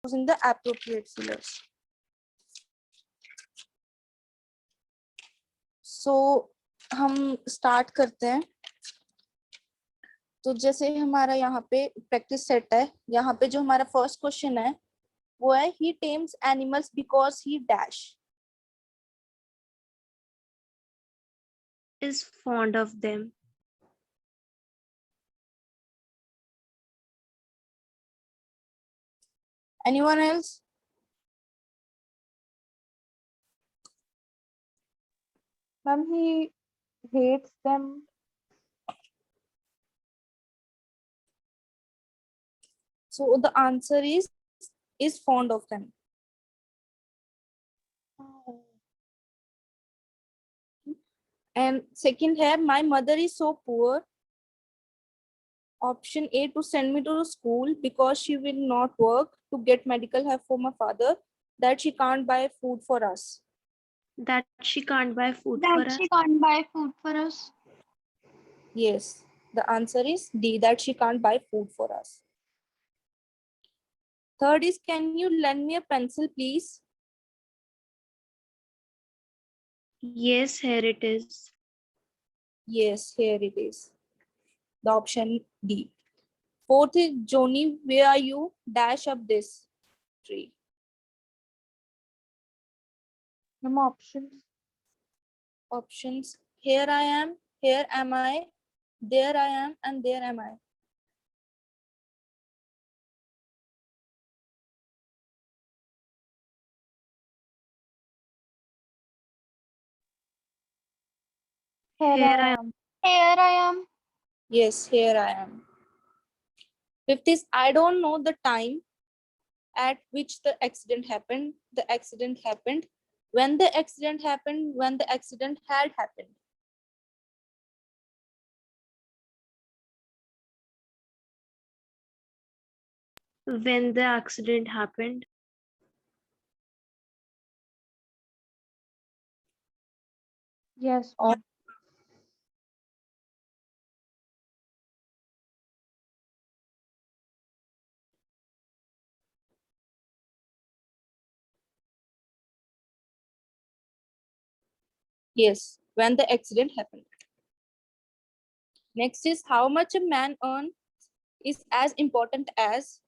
using the appropriate fillers. So हम start करते हैं. तो जैसे हमारा यहाँ पे प्रैक्टिस सेट है, यहाँ पे जो हमारा फर्स्ट क्वेश्चन है वो है he tames animals because he dash. Is fond of them. Anyone else? Ma'am, he hates them. So the answer is fond of them. And second है my mother is so poor. Option A, to send me to the school because she will not work to get medical help for my father, that she can't buy food for us. That she can't buy food for That us. she can't buy food for us. Yes, the answer is D, that she can't buy food for us. Third is can you lend me a pencil please? Yes, here it is. Yes, here it is. The option D. Fourth is Joni, where are you? Dash up this tree. Ma'am, options. Options: here I am, here am I, there I am, and there am I. Here I am. Here I am. Yes, here I am. Fifth is I don't know the time at which the accident happened. The accident happened. When the accident happened, when the accident had happened. When the accident happened. Yes. Or Ma'am. yes, when the accident happened. Next is how much a man earns is as important as.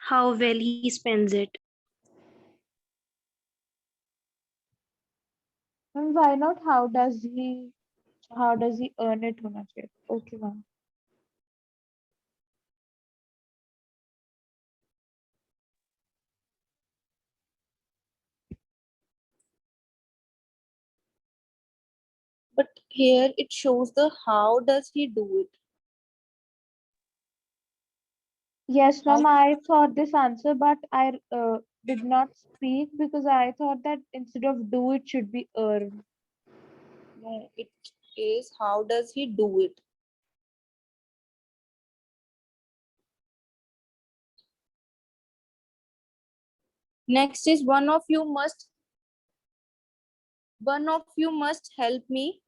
How well he spends it. Ma'am, why not? How does he earn it? होना चाहिए. Okay, ma'am. But here it shows the how does he do it. Yes, ma'am, I thought this answer, but I did not speak because I thought that instead of do, it should be earn. No, it is how does he do it. Next is one of you must help me.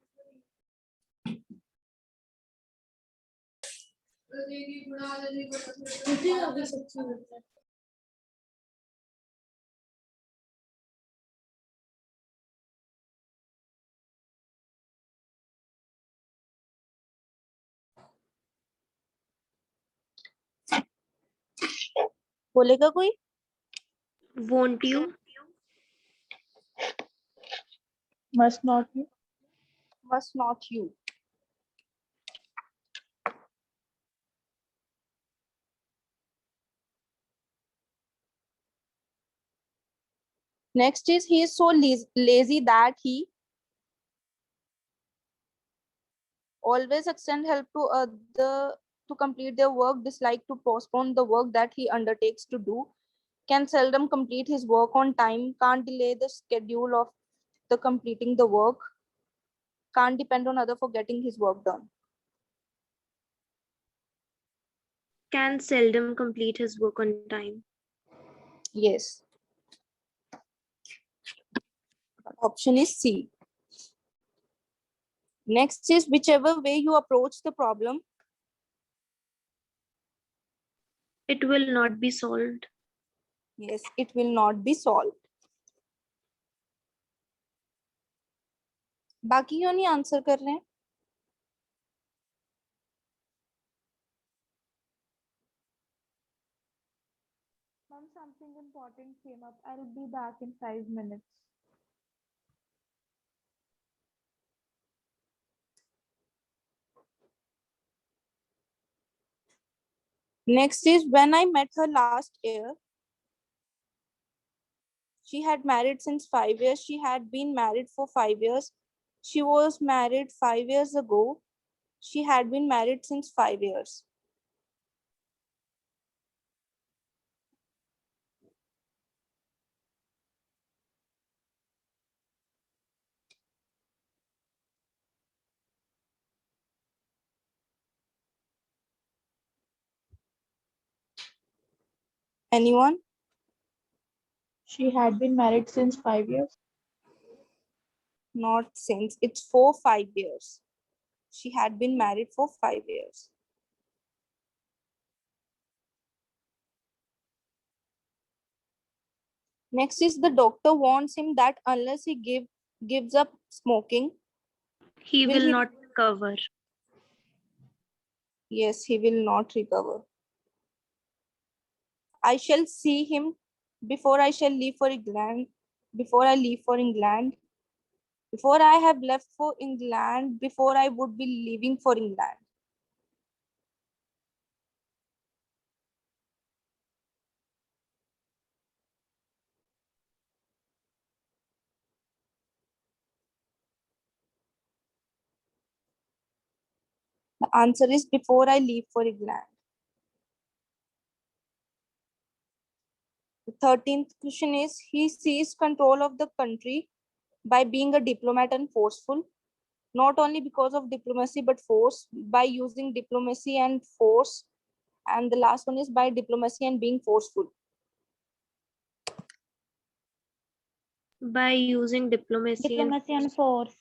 बोलेगा कोई? Won't you? Must not be. Must not you. Next is he is so lazy that he always extend help to other to complete their work, dislike to postpone the work that he undertakes to do, can seldom complete his work on time, can't delay the schedule of the completing the work, can't depend on other for getting his work done. Can seldom complete his work on time. Yes. Option is C. Next is whichever way you approach the problem, It will not be solved. Yes, it will not be solved. बाकी क्यों नहीं answer कर रहे हैं? Mom, something important came up. I'll be back in 5 minutes. Next is when I met her last year. She had married since 5 years. She had been married for 5 years. She was married 5 years ago. She had been married since 5 years. Anyone? She had been married since 5 years. Not since. It's for 5 years. She had been married for 5 years. Next is the doctor warns him that unless he gives up smoking, He Will will he- not recover. yes, he will not recover. I shall see him before I shall leave for England. Before I leave for England. Before I have left for England. Before I would be leaving for England. The answer is before I leave for England. The 13th question is he seized control of the country by being a diplomat and forceful, not only because of diplomacy but force, by using diplomacy and force. And the last one is by diplomacy and being forceful. By using diplomacy and Diplomacy and force.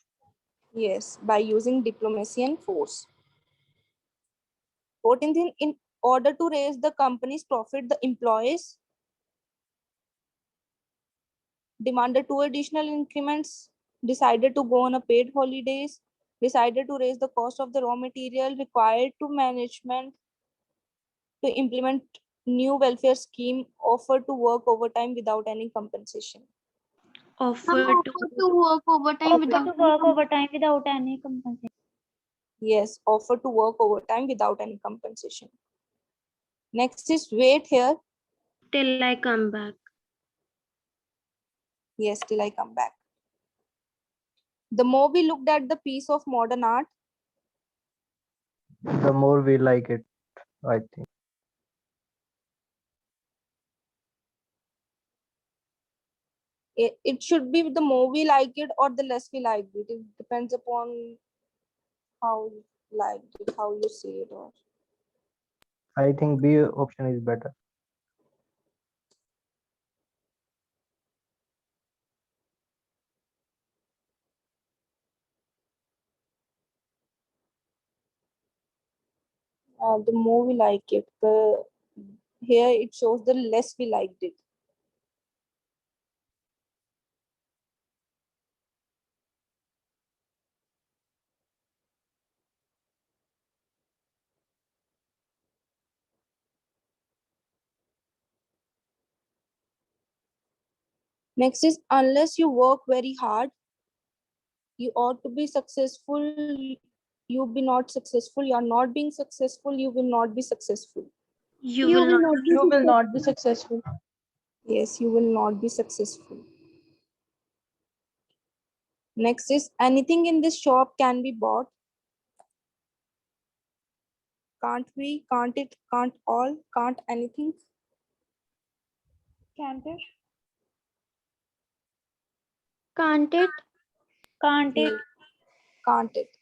Yes, by using diplomacy and force. 14th, in order to raise the company's profit, the employees demanded 2 additional increments, decided to go on a paid holidays, decided to raise the cost of the raw material required to management to implement new welfare scheme, offered to work overtime without any compensation. offer Offer to to work overtime without overtime without any compensation. Yes, offer to work overtime without any compensation. Next is wait here. till I come back. Yes, till I come back. The more we looked at the piece of modern art, The more we like it, I think. it should be the more we like it or the less we like it. It depends upon how you like it, how you see it. Or I think B option is better. the more we like it, the here it shows the less we liked it. Next is unless you work very hard, you ought to be successful. You be not successful. You are not being successful. You will not be successful. You will not. You will not be successful. Yes, you will not be successful. Next is anything in this shop can be bought. Can't we? Can't it? Can't all? Can't anything? Can't it? Can't it? Can't it? Can't it?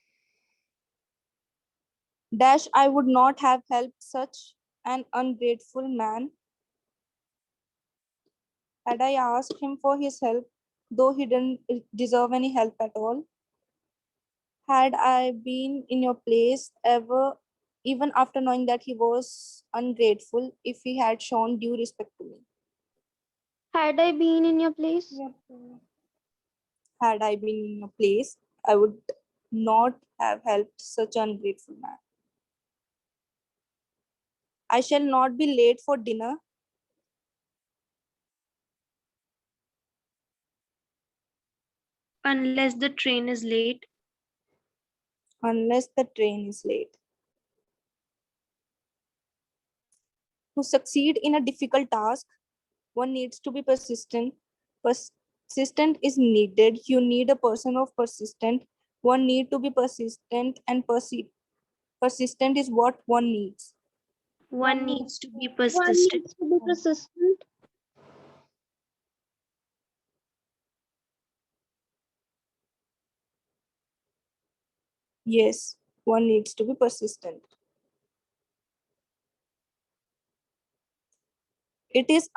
Dash, I would not have helped such an ungrateful man. Had I asked him for his help, though he didn't deserve any help at all. Had I been in your place, ever even after knowing that he was ungrateful, if he had shown due respect to me. Had I been in your place? Had I been in your place, I would not have helped such an ungrateful man. I shall not be late for dinner. Unless the train is late. Unless the train is late. To succeed in a difficult task, one needs to be persistent. Persistent is needed. You need a person of persistent. One need to be persistent, and persistent is what one needs. One needs to be One persistent. needs to be persistent. Yes, one needs to be persistent. It is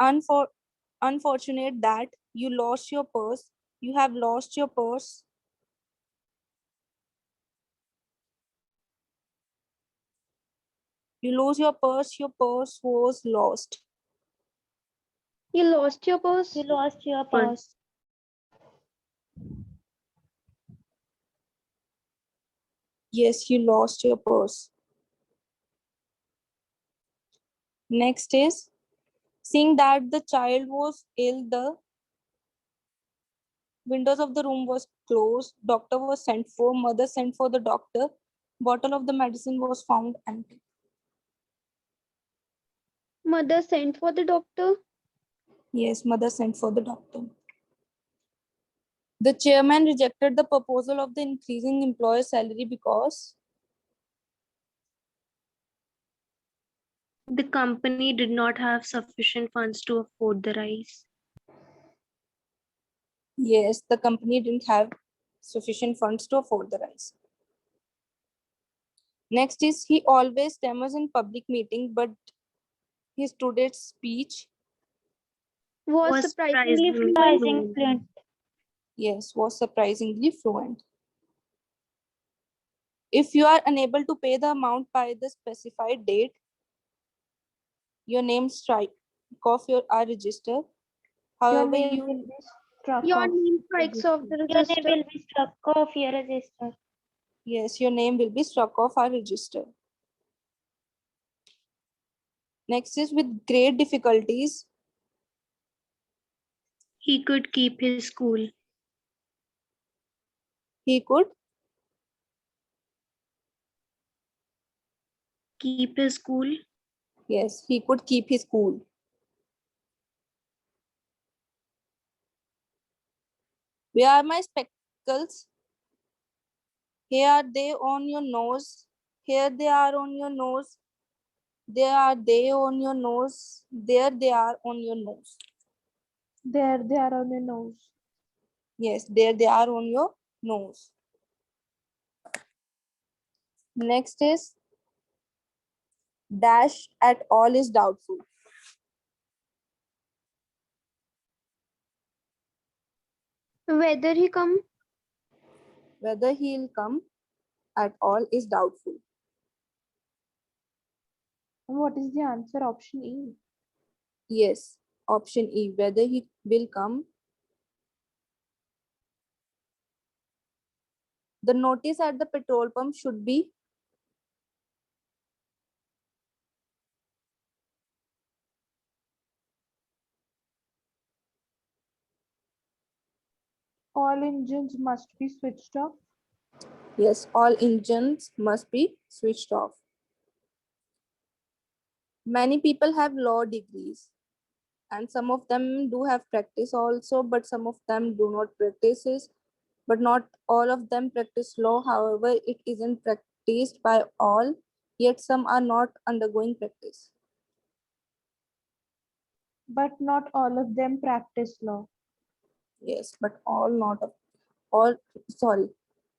unfortunate that you lost your purse. You have lost your purse. You lose your purse was lost. You lost your purse? You lost your Purse. purse. Yes, you lost your purse. Next is, seeing that the child was ill, the windows of the room was closed. Doctor was sent for. Mother sent for the doctor. Bottle of the medicine was found empty. Mother sent for the doctor? Yes, mother sent for the doctor. The chairman rejected the proposal of the increasing employer salary because The company did not have sufficient funds to afford the rise. yes, the company didn't have sufficient funds to afford the rise. Next is, he always stammers in public meeting, but his today's speech, Was Was surprisingly surprisingly fluent. fluent. Fluent. yes, was surprisingly fluent. If you are unable to pay the amount by the specified date, your name strike off our register. Your However, name you will be struck Your off. name strikes off the Your name register. will be struck off your register. yes, your name will be struck off our register. Next is, with great difficulties, He could keep his cool. he could Keep his cool. yes, he could keep his cool. Where are my spectacles? Here are they on your nose. Here they are on your nose. There are they on your nose. There they are on your nose. There they are on your nose. Yes, there they are on your nose. Next is, dash at all is doubtful. Whether he come? Whether he'll come at all is doubtful. And what is the answer? Option E. Yes, option E, whether he will come. The notice at the petrol pump should be All engines must be switched off. yes, all engines must be switched off. Many people have law degrees, and some of them do have practice also, but some of them do not practice it. But not all of them practice law. However, it isn't practiced by all, yet some are not undergoing practice. But not all of them practice law. Yes, but all sorry,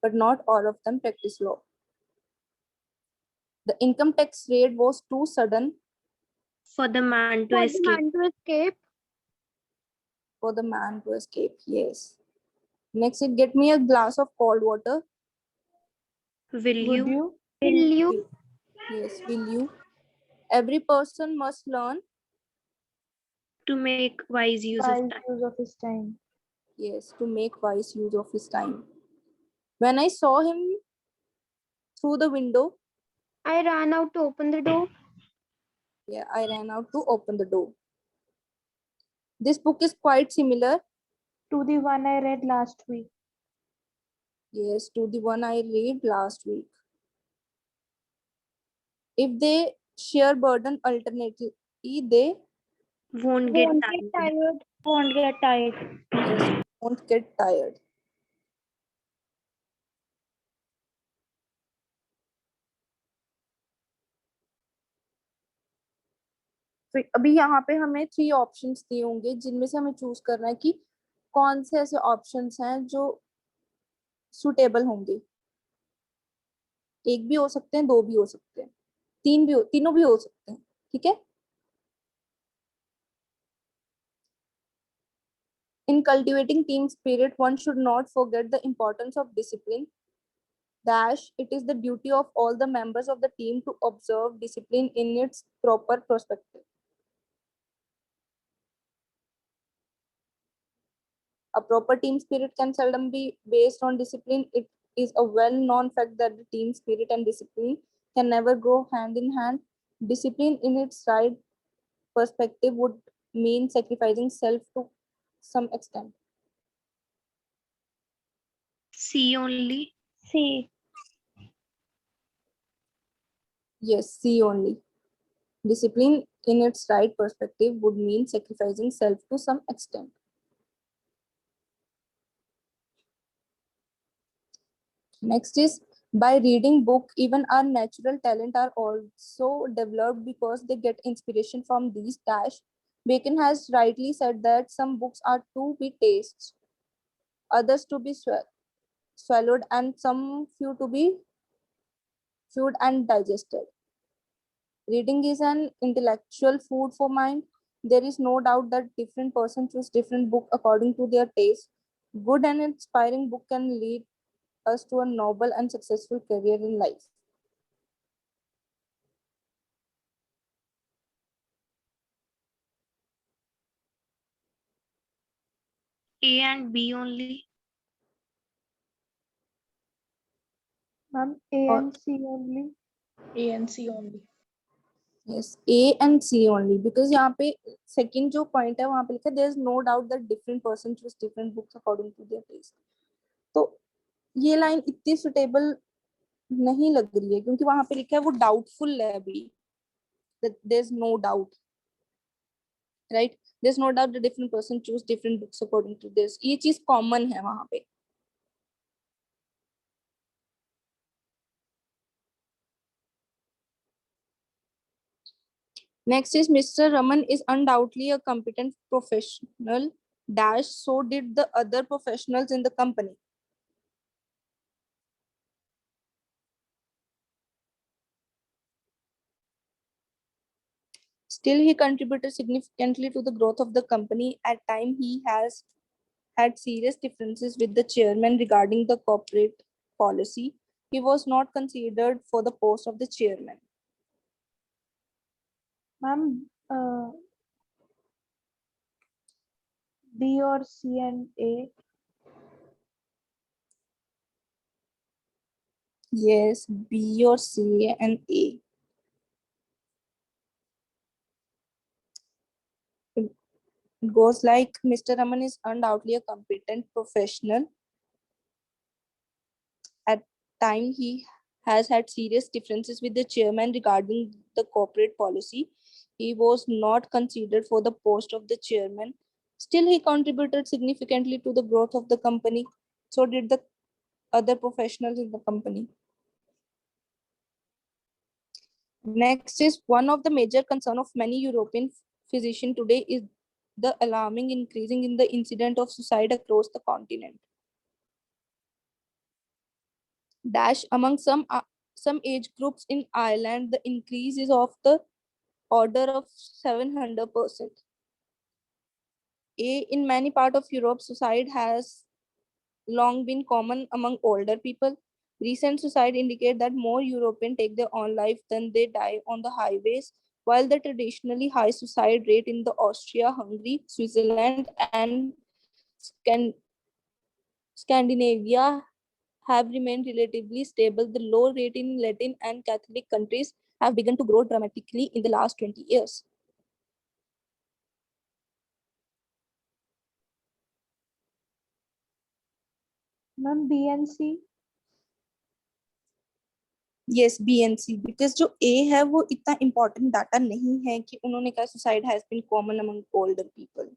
but not all of them practice law. The income tax rate was too sudden For the man to For the escape. man to escape? for the man to escape. Yes. Next, it get me a glass of cold water. Will Would you? you? Will you? Yes, will you? Every person must learn. To make wise use of Wise time. use of his time. Yes, to make wise use of his time. When I saw him through the window, I ran out to open the door. yeah, I ran out to open the door. This book is quite similar, To the one I read last week. yes, to the one I read last week. If they share burden alternately, they Won't get Won't get tired. tired. Won't get tired. yes, won't get tired. फिर अभी यहाँ पे हमें 3 options दिए होंगे जिनमें से हमें चूज करना है कि कौन से ऐसे ऑप्शंस हैं जो सुटेबल होंगे। एक भी हो सकते हैं, दो भी हो सकते हैं, तीनों भी हो सकते हैं, ठीक है। In cultivating team spirit, one should not forget the importance of discipline. Dash, it is the duty of all the members of the team to observe discipline in its proper perspective. A proper team spirit can seldom be based on discipline. It is a well-known fact that the team spirit and discipline can never go hand in hand. Discipline in its right perspective would mean sacrificing self to some extent. See only. See. Yes, see only. Discipline in its right perspective would mean sacrificing self to some extent. Next is by reading book, even our natural talent are also developed because they get inspiration from these dash. Bacon has rightly said that some books are to be tasted, others to be swallowed, and some few to be chewed and digested. Reading is an intellectual food for mind. There is no doubt that different persons choose different book according to their taste. Good and inspiring book can lead us to a noble and successful career in life. A and B only. Ma'am, A Or and C only. A and C only. yes, A and C only because यहाँ पे second जो point है वहाँ पे लिखा है there is no doubt that different person choose different books according to their taste. तो ये line इतनी suitable नहीं लग रही है क्योंकि वहां पे लिखा है वो doubtful है अभी, that there is no doubt, right? There's no doubt that different person choose different books according to this. ये चीज common है वहां पे. Next is Mr. Raman is undoubtedly a competent professional. Dash, so did the other professionals in the company. Still, he contributed significantly to the growth of the company. At time, he has had serious differences with the chairman regarding the corporate policy. He was not considered for the post of the chairman. Ma'am, B or C and A. Yes, B or C and A. It goes like Mr. Raman is undoubtedly a competent professional. At time, he has had serious differences with the chairman regarding the corporate policy. He was not considered for the post of the chairman. Still, he contributed significantly to the growth of the company. So did the other professionals in the company. Next is one of the major concern of many European physicians today is the alarming increasing in the incident of suicide across the continent. Dash among some age groups in Ireland, the increase is of the order of 700%. In many parts of Europe, suicide has long been common among older people. Recent suicide indicate that more Europeans take their own life than they die on the highways, while the traditionally high suicide rate in the Austria, Hungary, Switzerland, and Scandinavia have remained relatively stable. The low rate in Latin and Catholic countries have begun to grow dramatically in the last 20 years. Ma'am, B and C. Yes, B and C, because जो A है वो इतना important data नहीं है कि उन्होंने कहा suicide has been common among older people.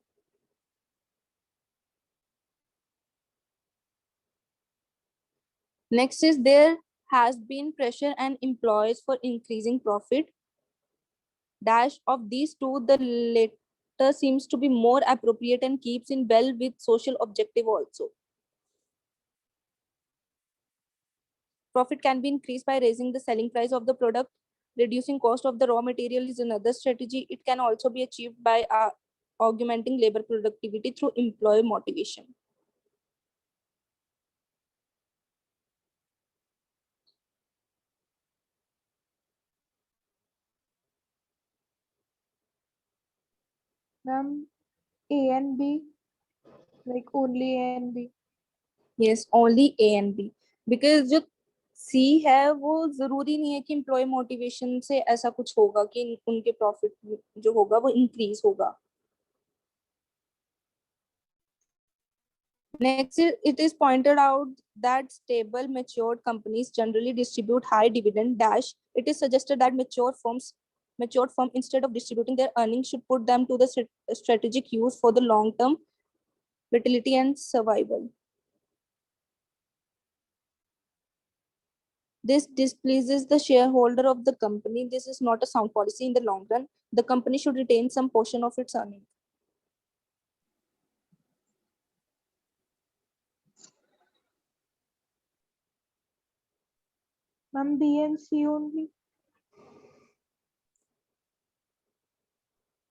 Next is there has been pressure and employees for increasing profit. Dash of these two, the latter seems to be more appropriate and keeps in well with social objective also. Profit can be increased by raising the selling price of the product. Reducing cost of the raw material is another strategy. It can also be achieved by augmenting labor productivity through employee motivation. Ma'am, A and B. Like only A and B. Yes, only A and B. Because जो C है वो जरूरी नहीं है कि employ motivation से ऐसा कुछ होगा कि उनके प्रॉफिट जो होगा वो इंक्रीज होगा. Next, it is pointed out that stable, matured companies generally distribute high dividend dash. It is suggested that matured firms, instead of distributing their earnings, should put them to the strategic use for the long-term vitality and survival. This displeases the shareholder of the company. This is not a sound policy in the long run. The company should retain some portion of its earnings. Ma'am, B and C only.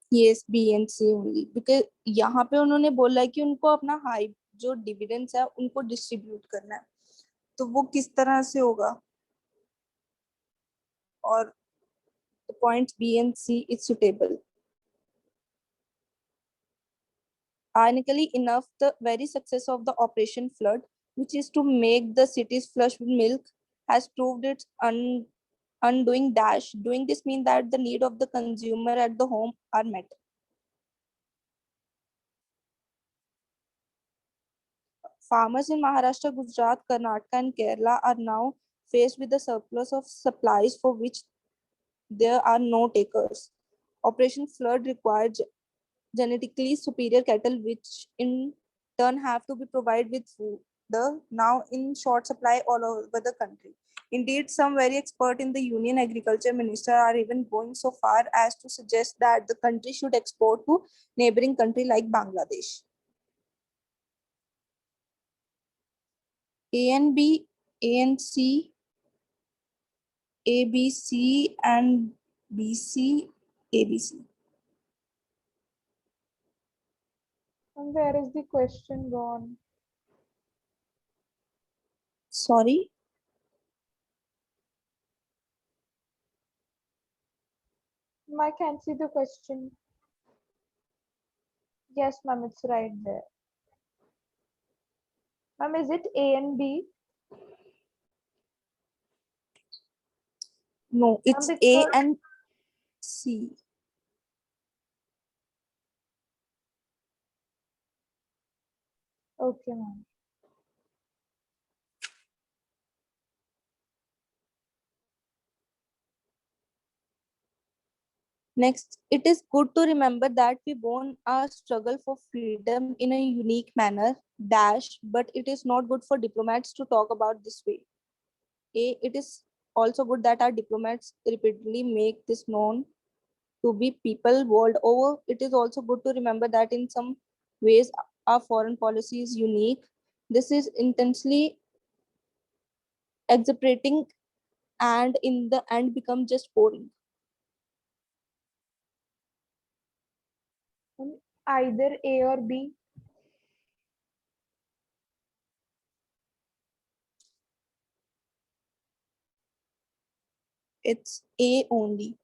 Yes, B and C only. Because यहाँ पे उन्होंने बोला है कि उनको अपना high जो dividends है उनको डिस्ट्रीब्यूट करना है, तो वो किस तरह से होगा? और the points B and C is suitable. Ironically enough, the very success of the Operation Flood, which is to make the cities flush with milk, has proved its undoing dash. Doing this means that the need of the consumer at the home are met. Farmers in Maharashtra, Gujarat, Karnataka, and Kerala are now faced with the surplus of supplies for which there are no takers. Operation Flood required genetically superior cattle, which in turn have to be provided with food, the now in short supply all over the country. Indeed, some very expert in the Union Agriculture Minister are even going so far as to suggest that the country should export to neighboring country like Bangladesh. A and B, A and C, A, B, C, and B, C, A, B, C. And where is the question gone? Sorry. I can't see the question. Yes, ma'am, it's right there. Ma'am, is it A and B? No, it's A and C. Okay, ma'am. Next, it is good to remember that we born our struggle for freedom in a unique manner, dash, but it is not good for diplomats to talk about this way. A, it is also good that our diplomats repeatedly make this known to be people world over. It is also good to remember that in some ways our foreign policy is unique. This is intensely exasperating and in the end become just boring. Either A or B. It's A only.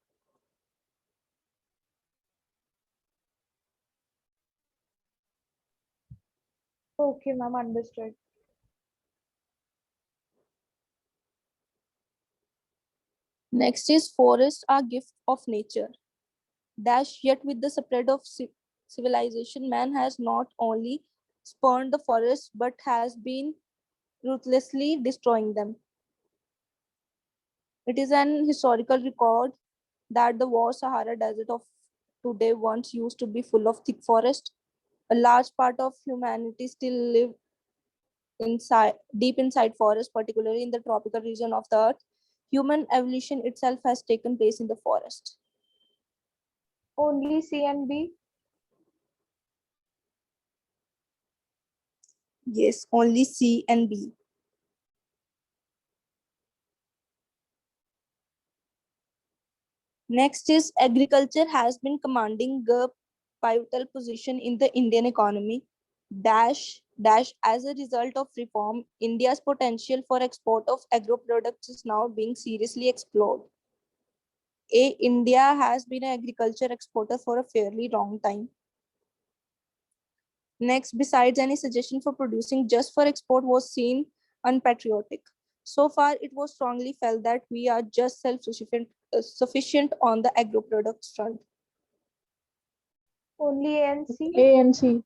Okay, ma'am, understood. Next is forests are gift of nature. Dash yet with the spread of civilization, man has not only spurned the forests but has been ruthlessly destroying them. It is an historical record that the vast Sahara Desert of today once used to be full of thick forest. A large part of humanity still live inside, deep inside forests, particularly in the tropical region of the earth. Human evolution itself has taken place in the forest. Only C and B. Yes, only C and B. Next is agriculture has been commanding a pivotal position in the Indian economy. As a result of reform, India's potential for export of agro products is now being seriously explored. India has been an agriculture exporter for a fairly long time. Next, besides any suggestion for producing just for export was seen unpatriotic. So far, it was strongly felt that we are just sufficient on the agro products front. Only A and C. A and C.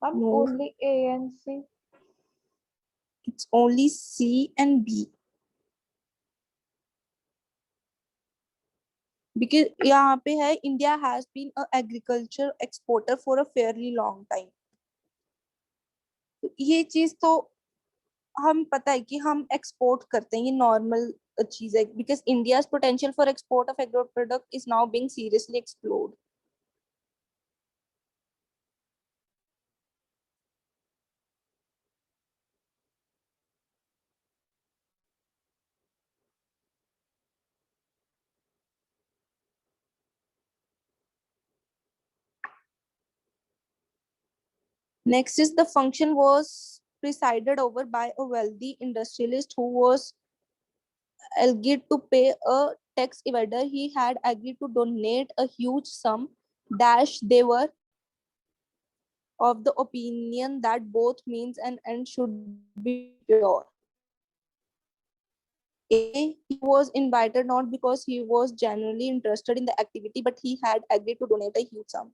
Ma'am, No, only A and C. it's only C and B. Because यहाँ पे है India has been a agriculture exporter for a fairly long time. ये चीज तो हम पता है कि हम एक्सपोर्ट करते हैं, ये नॉर्मल चीज है, because India's potential for export of agro product is now being seriously explored. Next is the function was presided over by a wealthy industrialist who was agreed to pay a tax evader. He had agreed to donate a huge sum. They were of the opinion that both means and end should be pure. He was invited not because he was genuinely interested in the activity, but he had agreed to donate a huge sum.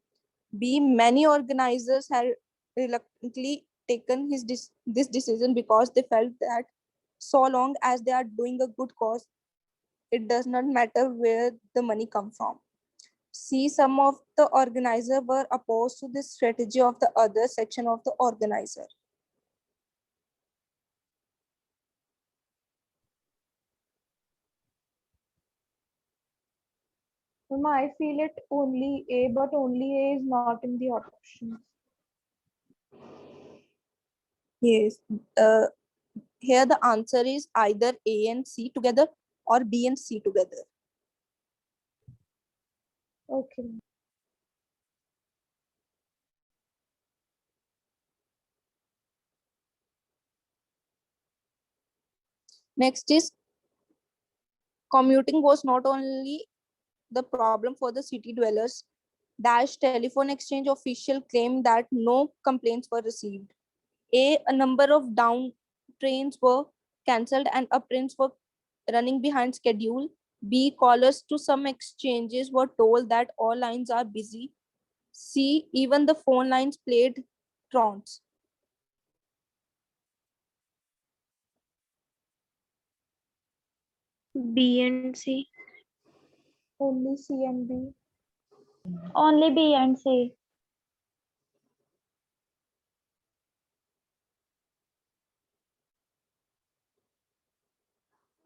B, many organizers had reluctantly taken this decision because they felt that so long as they are doing a good cause, it does not matter where the money comes from. C, some of the organizers were opposed to this strategy of the other section of the organizer. Ma'am, I feel it only A, but only A is not in the options. Yes. Here the answer is either A and C together or B and C together. Okay. Next is commuting was not only the problem for the city dwellers. Telephone exchange official claimed that no complaints were received. A number of down trains were cancelled and up trains were running behind schedule. B, callers to some exchanges were told that all lines are busy. C, even the phone lines played trance. B and C. Only C and B. Only B and C.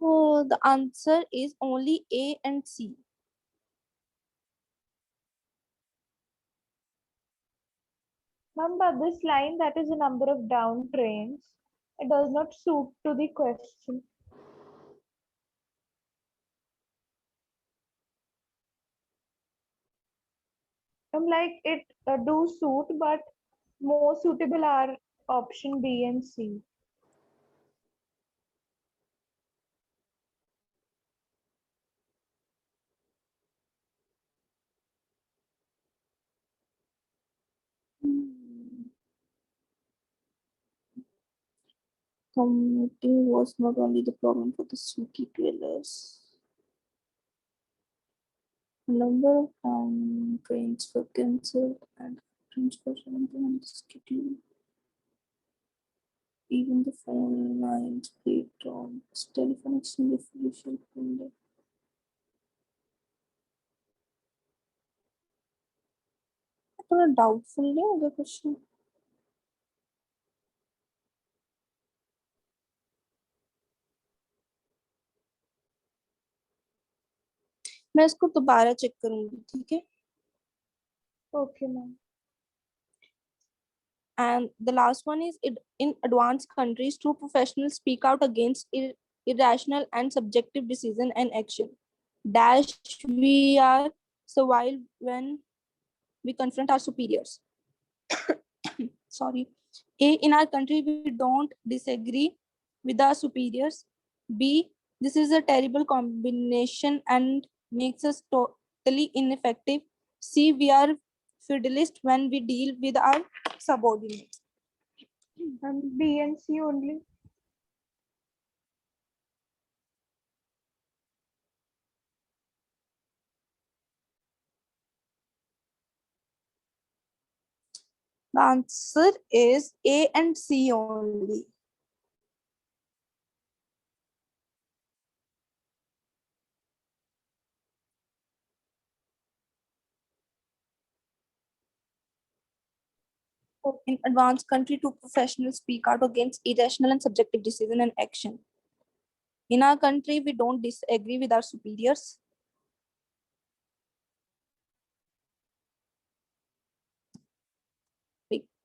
Oh, the answer is only A and C. Ma'am, but this line that is a number of down trains, it does not suit to the question. I'm like it do suit, but More suitable are option B and C. Commuting was not only the problem for the city dwellers. A number of town trains were cancelled and trains were running behind the schedule. Even the phone lines breakdown, telephone exchange official pending. थोड़ा doubtful नहीं होगा question. मैं इसको दोबारा check करूंगी, ठीक है. Okay, ma'am. And the last one is in advanced countries, true professionals speak out against irrational and subjective decision and action. Dash we are survive when we confront our superiors. Sorry. A, in our country, we don't disagree with our superiors. B, this is a terrible combination and makes us totally ineffective. C, we are fidelist when we deal with our subordinates. And B and C only. The answer is A and C only. In advanced country, two professionals speak out against irrational and subjective decision and action. In our country, we don't disagree with our superiors.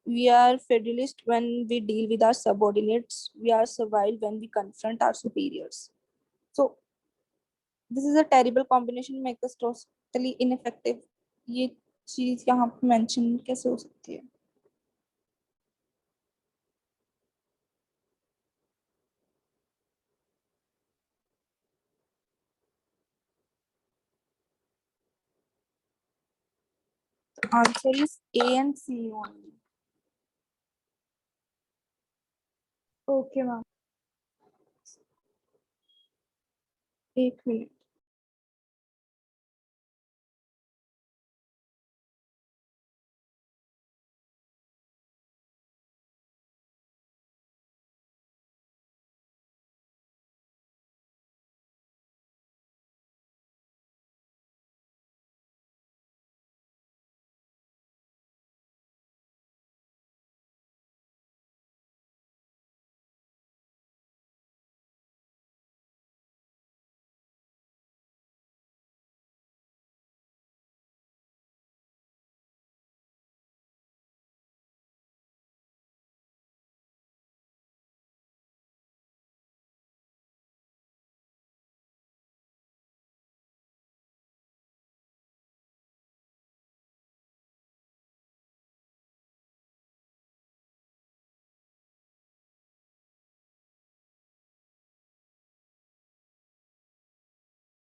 We are federalist when we deal with our subordinates. We are servile when we confront our superiors. So this is a terrible combination, make us totally ineffective. ये चीज यहाँ पे mention कैसे हो सकती है? The answer is A and C only. Okay, ma'am. एक minute.